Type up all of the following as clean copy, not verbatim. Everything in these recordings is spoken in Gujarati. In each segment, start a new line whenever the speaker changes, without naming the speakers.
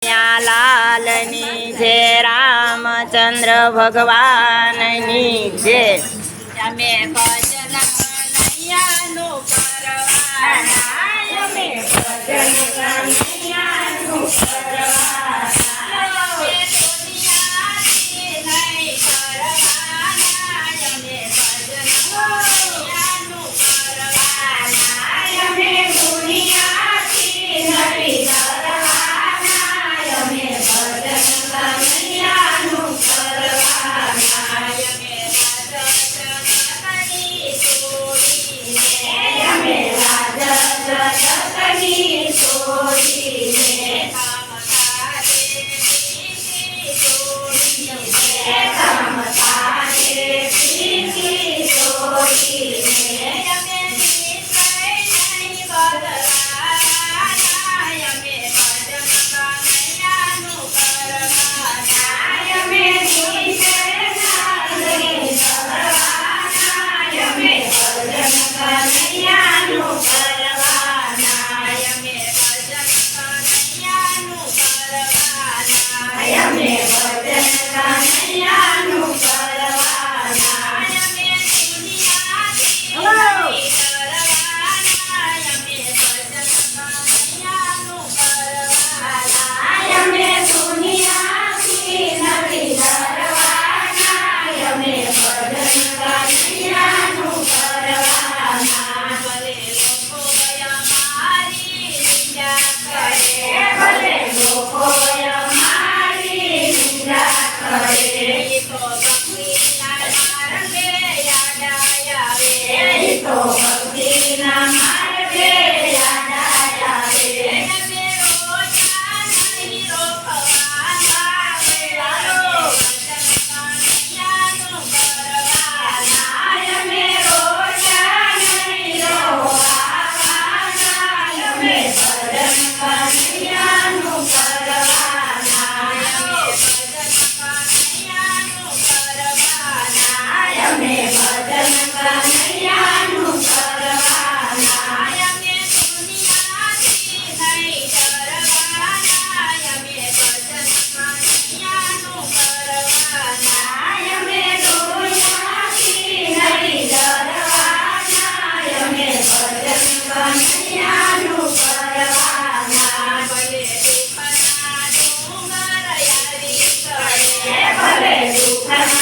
લાલની જય રામચંદ્ર ભગવાનની જય.
તમે ભજન કનૈયાનું કરવાના, અમે ભજન કનૈયાનું કરવાના, અમે દુનિયાથી નહીં કરવાના, અમે ભજન કનૈયાનું કરવાના, અમે દુનિયાથી નહીં કરવાના, અમે ભજન કનૈયાનું કરવાના, અમે જગતની છોડીને કામતા દેવીની છોડીને કામતા દેવીની છોડીને અમે નિશ્ચય નહીં બદલાના, અમે ભજન કનૈયાનું કરવાના, અમે નિશ્ચય નહીં બદલાના, અમે ભજન કનૈયાનું કરવાના, અમે ભજન કનૈયાનું કરવાના, અમે ભજન કનૈયાનું કરવાના, અમે દુનિયાથી નહીં ડરવાના, અમે ભજન કનૈયાનું કરવાના, અમે દુનિયાથી નહીં ડરવાના, અમે ભજન કનૈયાનું કરવાના. ભલે લોકો અમારી નિંદા કરે, ભલે લોકો અમારી નિંદા કરે, ઈ તો ભક્તિના માર્ગે યાદ આવે, ઈ તો ભક્તિના માર્ગે યાદ આવે, અમે રોજા નહીં રોકવાના, વેળાનો ભજન કનૈયાનું કરવાના, અમે રોજા નહીં રોકવાના, અમે ભજન કનૈયાનું કરવાના, અમે ભજન કનૈયાનું કરવાના, અમે ભજન કનૈયાનું કરવાના, અમે દુનિયાથી નહીં ડરવાના, અમે ભજન કનૈયાનું કરવાના, અમે દુનિયાથી નહીં ડરવાના, અમે ભજન કનૈયાનું કરવાના. ભલે દુઃખના ડુંગર યારી કરે, ભલે દુઃખના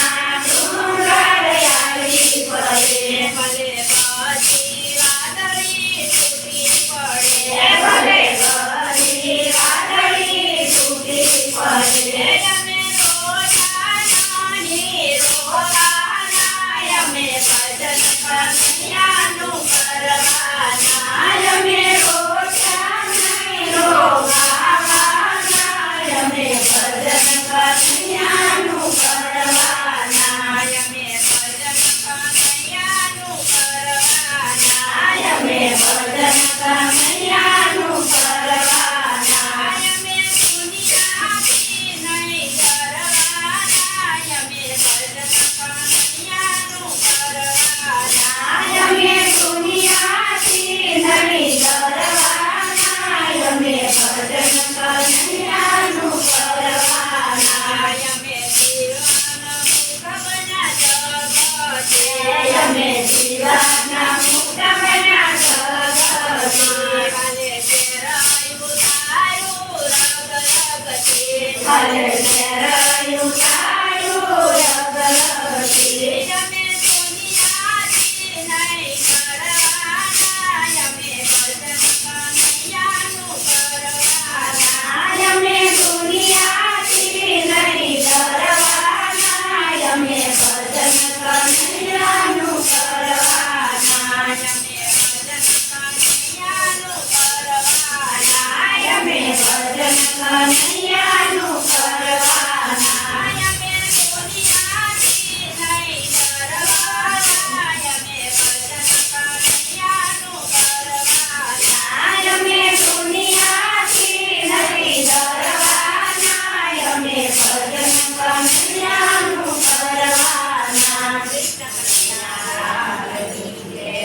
ડુંગર યારી પડે, ભલે બધી વાદળી તૂટી પડે, ભલે બધી વાદળી તૂટી પડે, અમે રોજા નહીં રોવાના, અમે ભજન કનૈયાનું કરવાના, અમે રોજા નહીં રોવાના, અમે ભજન કનૈયાનું કરવાના, અમે ભજન કનૈયાનું કરવાના, અમે ભજન કનૈયાનું કરવાના, અમે દુનિયાથી નહીં ડરવાના, અમે ભજન કનૈયાનું કરવાના, અમે દુનિયાથી નહીં ડરવાના, અમે ભજન કનૈયાનું કરવાના, અમે જીવન મુક્તના જગતે, અમે જીવનના મુક્તના જગતે, ભલે ફેરાયું તારું રગ રગથી, ભલે ફેરાયું તારું રગ રગથી, અમે દુનિયાથી નહીં ડરવાના, અમે ભજન કનૈયાનું કરવાના, અમે દુનિયાથી નહીં ડરવાના, અમે ભજન કનૈયાનું કરવાના, અમે ભજન કનૈયાનું કરવાના, અમે ભજન કનૈયાનું